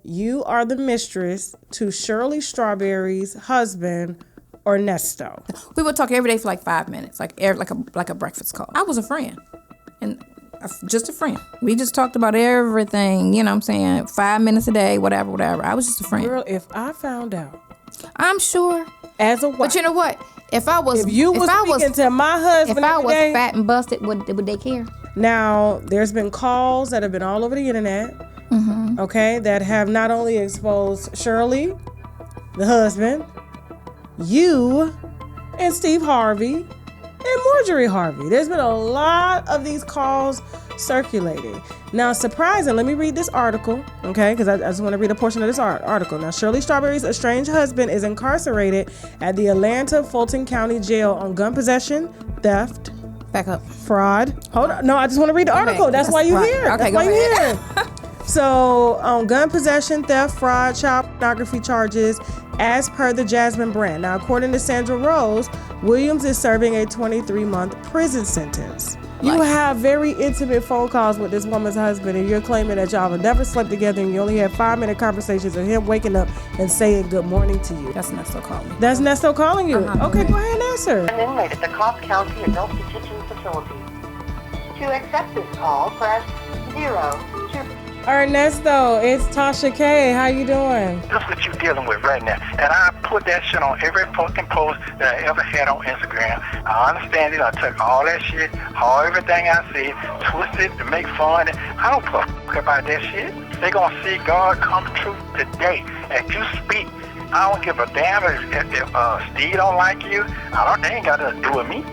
You are the mistress to Shirley Strawberry's husband, Ernesto. We would talk every day for like 5 minutes, like a breakfast call. I was a friend, and just a friend. We just talked about everything. You know what I'm saying? 5 minutes a day, whatever. I was just a friend. Girl, if I found out, I'm sure. as a wife, But you know what? If you was speaking to my husband, if I was fat and busted, would they care? Now, there's been calls that have been all over the internet, okay, that have not only exposed Shirley, the husband, you, and Steve Harvey, and Marjorie Harvey. There's been a lot of these calls circulating. Now, surprising, let me read this article, okay, because I just want to read a portion of this article. Now, Shirley Strawberry's estranged husband is incarcerated at the Atlanta Fulton County Jail on gun possession, theft, back up, fraud. Hold on. No, I just want to read the article. That's why you're here. Okay, That's why go you're ahead. here. So, gun possession, theft, fraud, child pornography charges, as per the Jasmine brand. Now, according to Sandra Rose, Williams is serving a 23-month prison sentence. You have very intimate phone calls with this woman's husband, and you're claiming that y'all have never slept together, and you only had 5-minute conversations of him waking up and saying good morning to you. That's Nesto calling me. That's Nesto calling you. Okay, go ahead and answer. An inmate at the Cobb County Adult Detention Facility. To accept this call, press 0. Ernesto, it's Tasha K. How you doing? That's what you're dealing with right now. And I put that shit on every fucking post that I ever had on Instagram. I understand it. I took all that shit, everything I said, twist it to make fun. I don't fuck about that shit. They gonna see God come true today. As you speak, I don't give a damn if Steve don't like you. They ain't got nothing to do with me.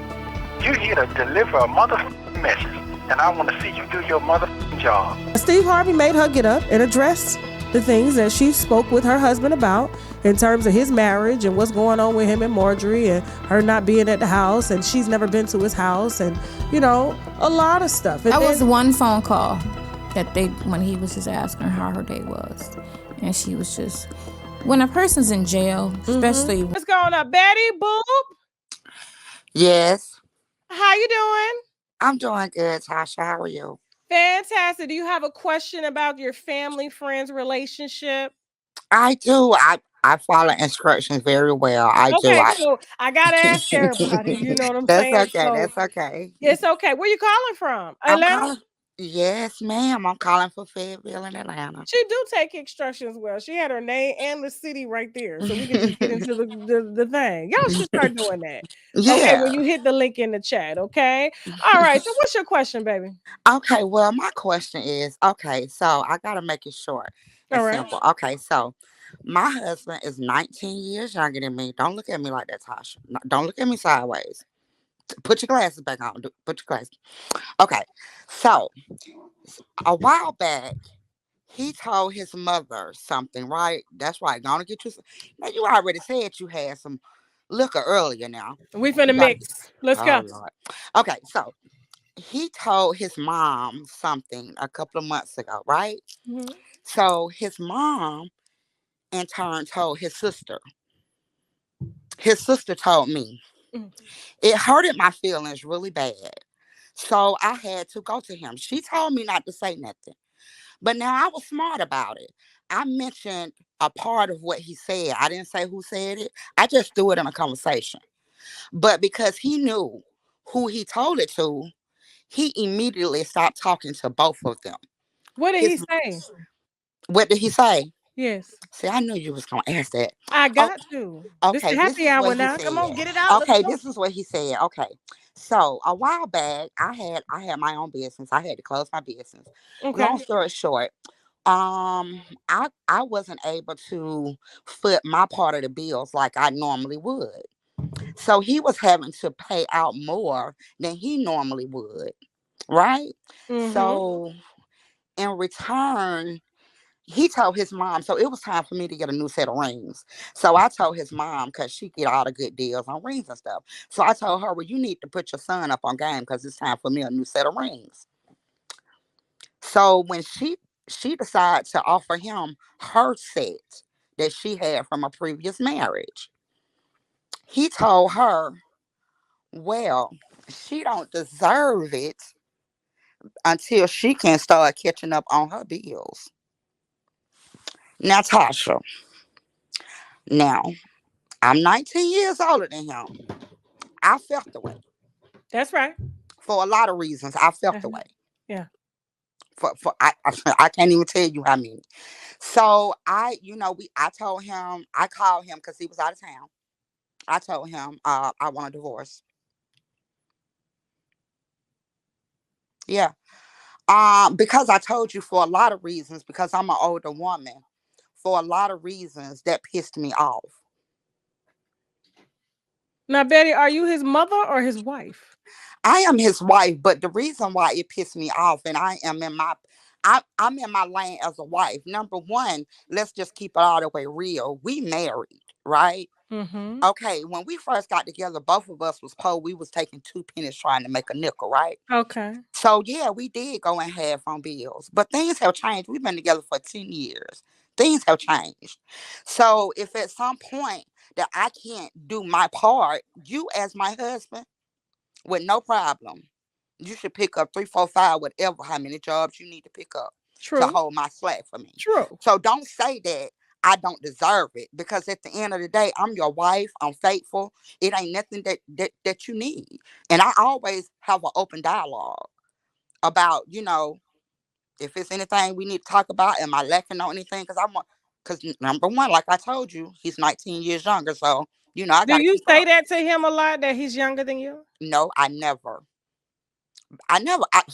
You here to deliver a motherfucking message. And I want to see you do your motherfucking job. Steve Harvey made her get up and address the things that she spoke with her husband about in terms of his marriage and what's going on with him and Marjorie and her not being at the house and she's never been to his house and, a lot of stuff. And that was one phone call when he was just asking her how her day was. And she was just, when a person's in jail, especially. What's going on, Betty Boop? Yes. How you doing? I'm doing good, Tasha. How are you? Fantastic. Do you have a question about your family, friends, relationship? I do. I follow instructions very well. I do. Okay, so I gotta ask everybody. You know what I'm saying? That's okay. So, that's okay. It's okay. Where you calling from? Atlanta? Yes, ma'am. I'm calling for Fayetteville in Atlanta. She do take instructions well. She had her name and the city right there, so we can just get into the thing. Y'all should start doing that. Yeah. Okay, when you hit the link in the chat, okay? All right, so what's your question, baby? Okay, well, my question is, so I got to make it short and simple. Okay, so my husband is 19 years younger than me. Don't look at me like that, Tasha. No, don't look at me sideways. Put your glasses back on. Put your glasses. Okay, so a while back, he told his mother something, right? That's right. Gonna get you some. Now, you already said you had some liquor earlier now. We finna mix. Let's go. Lord. Okay, so he told his mom something a couple of months ago, right? Mm-hmm. So his mom, in turn, told his sister. His sister told me. Mm-hmm. It hurted my feelings really bad. So I had to go to him. She told me not to say nothing. But now I was smart about it. I mentioned a part of what he said. I didn't say who said it. I just threw it in a conversation. But because he knew who he told it to, he immediately stopped talking to both of them. What did he say? What did he say? Yes. See, I knew you was going to ask that. I got to. Okay. This is happy hour now. Come on, get it out. Okay, this is what he said. Okay. So a while back, I had my own business. I had to close my business. Okay. Long story short, I wasn't able to foot my part of the bills like I normally would. So he was having to pay out more than he normally would. Right? Mm-hmm. So in return, he told his mom, so it was time for me to get a new set of rings. So I told his mom, because she get all the good deals on rings and stuff. So I told her, well, you need to put your son up on game because it's time for me a new set of rings. So when she decided to offer him her set that she had from a previous marriage, he told her, well, she don't deserve it until she can start catching up on her bills. Now, Tasha, now I'm 19 years older than him. I felt the way That's right. for a lot of reasons. I felt the Uh-huh. way Yeah. for I can't even tell you how many. So I told him, I called him because he was out of town. I told him I want a divorce. Yeah. Because I told you for a lot of reasons, because I'm an older woman, for a lot of reasons that pissed me off. Now, Betty, are you his mother or his wife? I am his wife, but the reason why it pissed me off, and I'm in my lane as a wife. Number one, let's just keep it all the way real. We married, right? Mm-hmm. Okay, when we first got together, both of us was poor. We was taking two pennies trying to make a nickel, right? Okay. So yeah, we did go and half on bills, but things have changed. We've been together for 10 years. Things have changed. So if at some point that I can't do my part, you as my husband, with no problem, you should pick up three, four, five, whatever, how many jobs you need to pick up to True. hold my slack for me. True. So don't say that I don't deserve it, because at the end of the day, I'm your wife. I'm faithful. It ain't nothing that you need. And I always have an open dialogue about, if it's anything we need to talk about. Am I lacking on anything? Because number one, like I told you, he's 19 years younger. So, I Do got to you keep say up. that to him a lot, that he's younger than you? No, I never.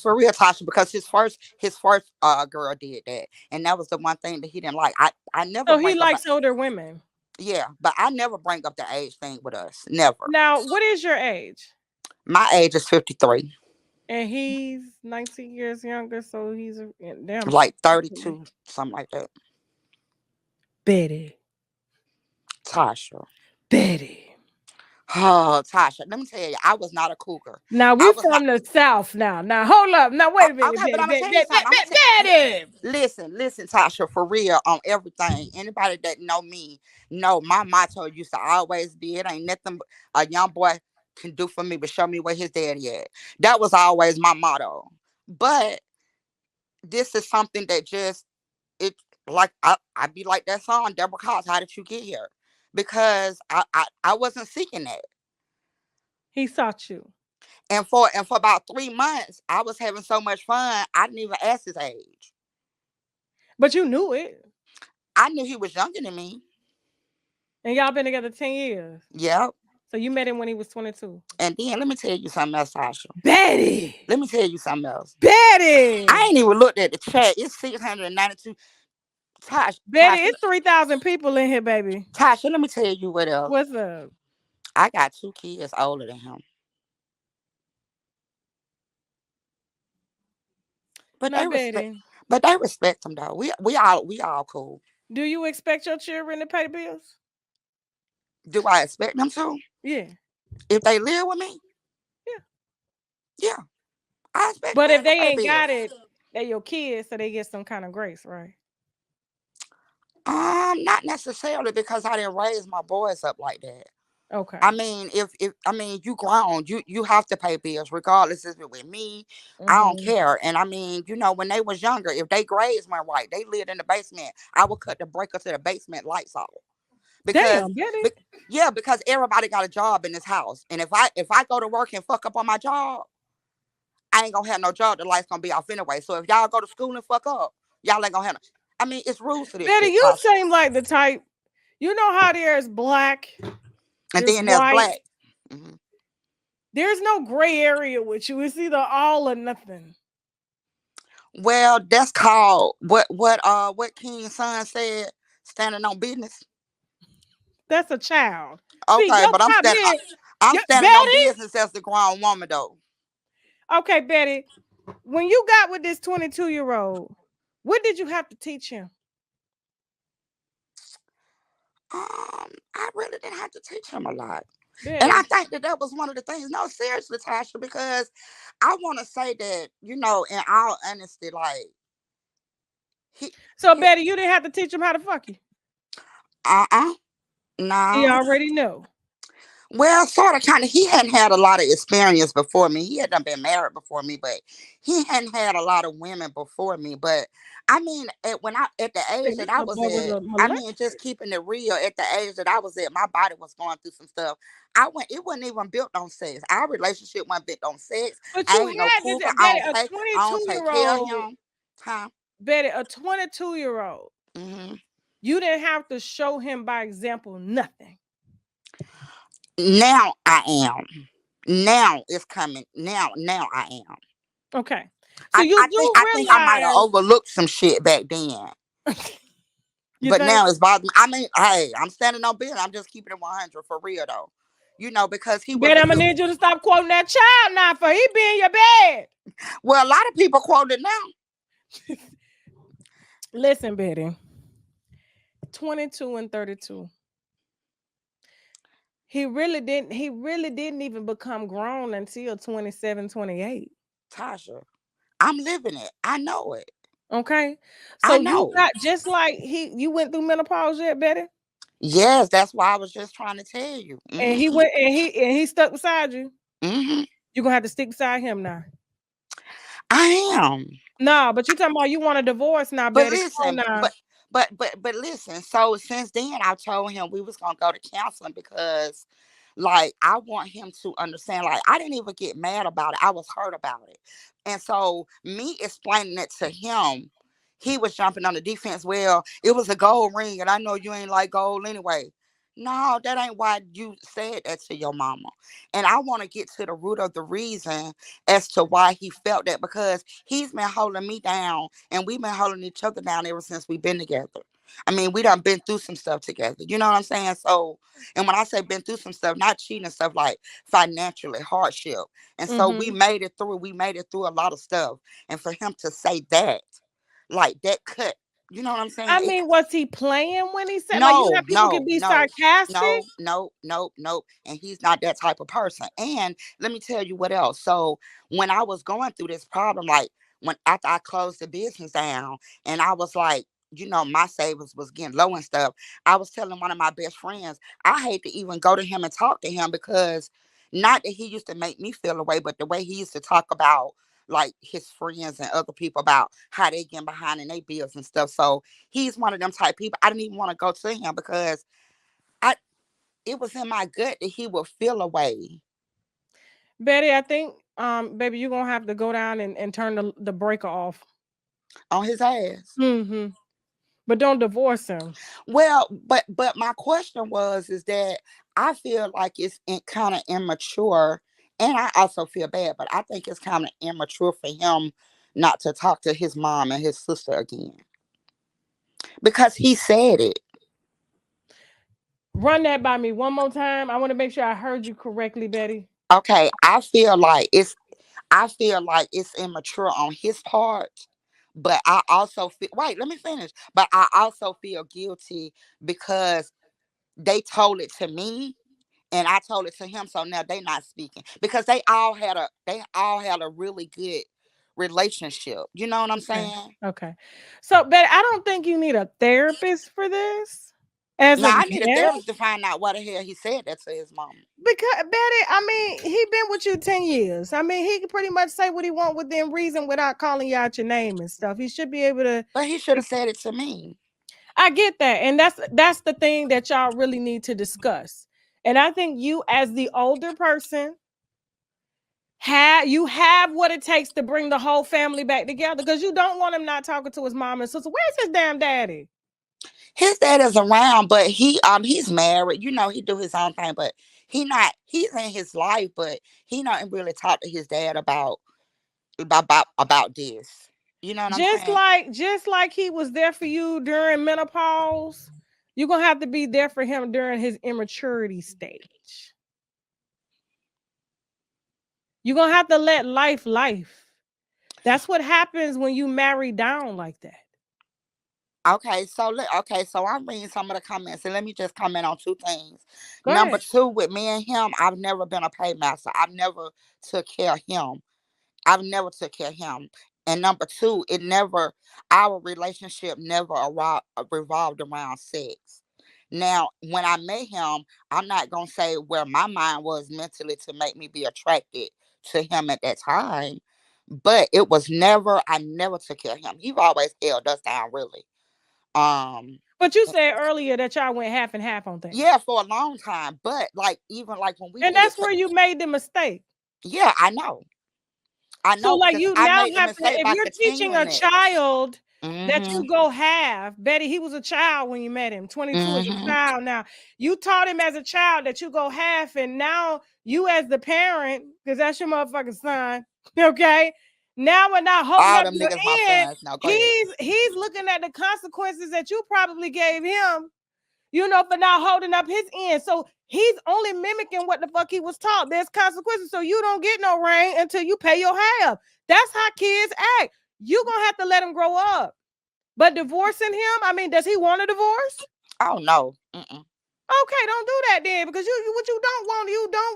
For real, Tasha, because his first girl did that, and that was the one thing that he didn't like. I never So he bring up, likes older women. yeah, but I never bring up the age thing with us. Never. Now, what is your age? My age is 53, And he's 19 years younger, so he's damn like sure. 32, something like that. Betty. Tasha. Betty. Oh, Tasha, let me tell you, I was not a cougar. Now I we was not. from the South now. Now hold up. Now wait a minute, Okay, but Betty. I'm gonna Betty. tell you something. Betty. Listen, Tasha, for real on everything. Anybody that know me know my motto used to always be, it ain't nothing a young boy can do for me but show me where his daddy at. That was always my motto. But this is something that just it like I be like that song, Deborah Cox, how did you get here? Because I wasn't seeking that. He sought you. And for about 3 months, I was having so much fun, I didn't even ask his age. But you knew it. I knew he was younger than me. And y'all been together 10 years. Yep. So you met him when he was 22. And then let me tell you something else, Tasha. Betty. Let me tell you something else. I Betty. ain't even looked at the chat. It's 692. Betty, it's 3,000 people in here, baby. Tasha, let me tell you what else. What's up? I got two kids older than him. But Now, they respect Betty, but they respect him though. We all cool. do you expect your children to pay the bills? Do I expect them to? Yeah. If they live with me? Yeah. Yeah. I expect But if them to they pay ain't bills. got it, they're your kids, so they get some kind of grace, right? Not necessarily, because I didn't raise my boys up like that. Okay. I mean, if I mean, you grown, you have to pay bills regardless if it's with me. I don't Mm-hmm. care. And I mean, when they was younger, if they grades went right, they lived in the basement. I would cut the breaker to the basement lights off because, Damn, Betty. be- yeah, because everybody got a job in this house, and if I go to work and fuck up on my job, I ain't gonna have no job. The lights gonna be off anyway. So if y'all go to school and fuck up, y'all ain't gonna have no. I mean, it's rules to this Betty, shit, you Tasha. seem like the type. You know how there's black, And there's then there's white. black. Mhm. There's no gray area with you. It's either all or nothing. Well, that's called what King's son said, standing on business. That's a child. See, Okay, your but I'm standing comment, I'm standing on Betty. business as the grown woman though. Okay, Betty. When you got with this 22-year-old, what did you have to teach him? I really didn't have to teach him a lot. And I Betty. think that was one of the things. No, seriously, Tasha, because I want to say that, in all honesty, like he, So, he Betty, you didn't have to teach him how to fuck you. uh-uh, He no. already knew. Well, sort of, kind of. He hadn't had a lot of experience before me. He had done been married before me, but he hadn't had a lot of women before me. But I mean, when I at the I age think that this I little was boy was at, a I mean, just molester. keeping it real. At the age that I was at, my body was going through some stuff. I went. It wasn't even built on sex. Our relationship wasn't built on sex. But I you ain't no had cougar. this, Betty, a I don't 22 take year care of old, him. Huh? Betty, a 22-year-old. Hmm. You didn't have to show him by example nothing. Now I am. Now it's coming. Now I am. Okay. So you do I think I might have realize, overlooked some shit back then. you But think? now it's bothering me. I mean, hey, I'm standing on business. I'm just keeping it 100 for real though. Because he was Betty, a I'm good. gonna need you to stop quoting that child now for he be in your bed. Well, a lot of people quote it now. Listen, Betty, 22 and 32. He really didn't even become grown until 27, 28. Tasha, I'm living it. I know it. Okay. I So you know. got just like you went through menopause yet, Betty? Yes, that's why I was just trying to tell you. And he went and he stuck beside you. Hmm. You're gonna have to stick beside him now. I am. No, but you talking about you want a divorce now, But Betty. Come on listen, now. but listen. So since then, I told him we was gonna go to counseling because, like, I want him to understand. Like, I didn't even get mad about it. I was hurt about it, and so me explaining it to him, he was jumping on the defense. Well, it was a gold ring, and I know you ain't like gold anyway. No, that ain't why you said that to your mama. And I want to get to the root of the reason as to why he felt that because he's been holding me down and we've been holding each other down ever since we've been together. I mean, we done been through some stuff together. You know what I'm saying? So, and when I say been through some stuff, not cheating and stuff like financially hardship. And so we Mm-hmm. made it through. We made it through a lot of stuff. And for him to say that, like that cut, you know what I'm saying? I mean, was he playing when he said like you know No, how people can no, be no, sarcastic? no, no, no, no. And he's not that type of person. And let me tell you what else. So when I was going through this problem, like when after I closed the business down and I was like, my savings was getting low and stuff. I was telling one of my best friends, I hate to even go to him and talk to him because not that he used to make me feel away, but the way he used to talk about like his friends and other people about how they get behind in their bills and stuff. So he's one of them type people. I didn't even want to go to him because I it was in my gut that he would feel away Betty, I think baby, you're gonna have to go down and turn the breaker off. on his ass. Mm-hmm. But don't divorce him. Well, but my question was is that I feel like it's kind of immature, and I also feel bad, but I think it's kind of immature for him not to talk to his mom and his sister again because he said it. Run that by me one more time. I want to make sure I heard you correctly, Betty. Okay, I feel like it's immature on his part, but I also feel wait, let me finish. But I also feel guilty because they told it to me and I told it to him, so now they not speaking. Because they all had a really good relationship. You know what I'm Okay. saying? Okay. So, Betty, I don't think you need a therapist for this as Now of I need a yet. therapist to find out why the hell he said that to his mama. Because Betty, I mean, he been with you 10 years. I mean, he can pretty much say what he want within reason without calling you out your name and stuff. He should be able to. But he should have said it to me. I get that. And that's the thing that y'all really need to discuss. And I think you as the older person have what it takes to bring the whole family back together because you don't want him not talking to his mom and sister. Where's his damn daddy? His dad is around, but he's married. He do his own thing, but he's in his life, but he not really talk to his dad about this. You know what I'm saying? Just like he was there for you during menopause, you're gonna have to be there for him during his immaturity stage. You're gonna have to let life. That's what happens when you marry down like that. Okay, so I'm reading some of the comments, and let me just comment on two things. Go Number ahead. two, with me and him, I've never been a paymaster. I've never took care of him. I've never took care of him. And number two, our relationship never revolved around sex. Now, when I met him, I'm not gonna say where my mind was mentally to make me be attracted to him at that time, but it was never. I never took care of him. He always held us down, really. Um, But you said earlier that y'all went half and half on things. yeah, for a long time. But like even like when we And did, that's where you made the mistake. yeah, I know. I So know like because you I now made the have to, mistake if by you're teaching a continuing it. child that Mhm. you go half, Betty, he was a child when you met him. 22 is a Mhm. child now. You taught him as a child that you go half, and now you as the parent, because that's your motherfucking son, okay? Now we're not holding All up them your niggas my end. sons. No, go ahead. He's looking at the consequences that you probably gave him, for not holding up his end. So he's only mimicking what the fuck he was taught. There's consequences. So you don't get no ring until you pay your half. That's how kids act. You're going to have to let him grow up. But divorcing him, I mean, does he want a divorce? Oh no. Okay, don't do that then, because what you don't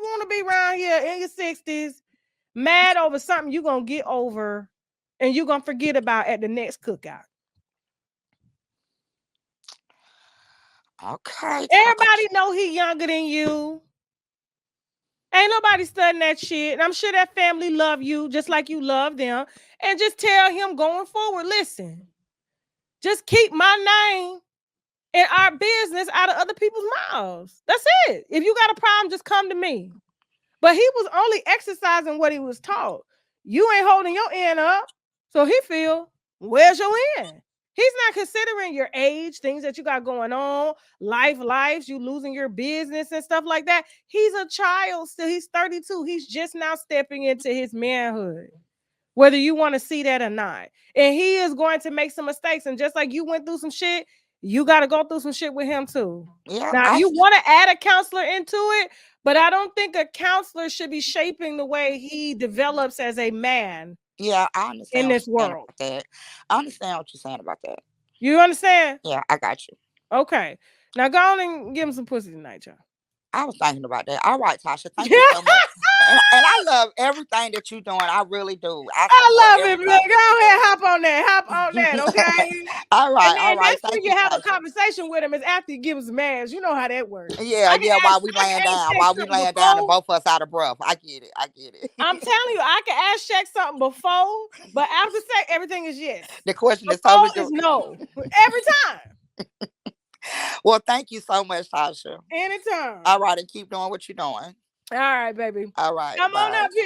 want to be around here in your 60s mad over something you're going to get over and you're going to forget about at the next cookout. Okay. Everybody know he younger than you. Ain't nobody studying that shit. And I'm sure that family love you just like you love them. And just tell him going forward, listen, just keep my name and our business out of other people's mouths. That's it. If you got a problem, just come to me. But he was only exercising what he was taught. You ain't holding your end up. So he feel, where's your end? He's not considering your age, things that you got going on, lives, you losing your business and stuff like that. He's a child still. He's 32. He's just now stepping into his manhood, whether you want to see that or not. And he is going to make some mistakes. And just like you went through some shit, you got to go through some shit with him too. Yeah. Now, you want to add a counselor into it, but I don't think a counselor should be shaping the way he develops as a man. Yeah, I understand in this what you're saying world. about that. I understand what you're saying about that. You understand? Yeah, I got you. Okay. Now go on and give him some pussy tonight, y'all. I was thinking about that. All right, Tasha. Thank you so much. And I love everything that you're doing. I really do. I love it, man. Go ahead, hop on that, okay? All right, And all right. that's when Thank you you, have a Tasha. conversation with him is after you give him some ass. You know how that works. Yeah, yeah. While we laying down, and before. both of us out of breath. I get it. I get it. I'm telling you, I can ask Shaq something before, but after sex, everything is yes. The question is Before totally is different. no. Every time. Well, thank you so much, Tasha. Anytime. All right, and keep doing what you're doing. All right, baby. All right, Come on bye. up here.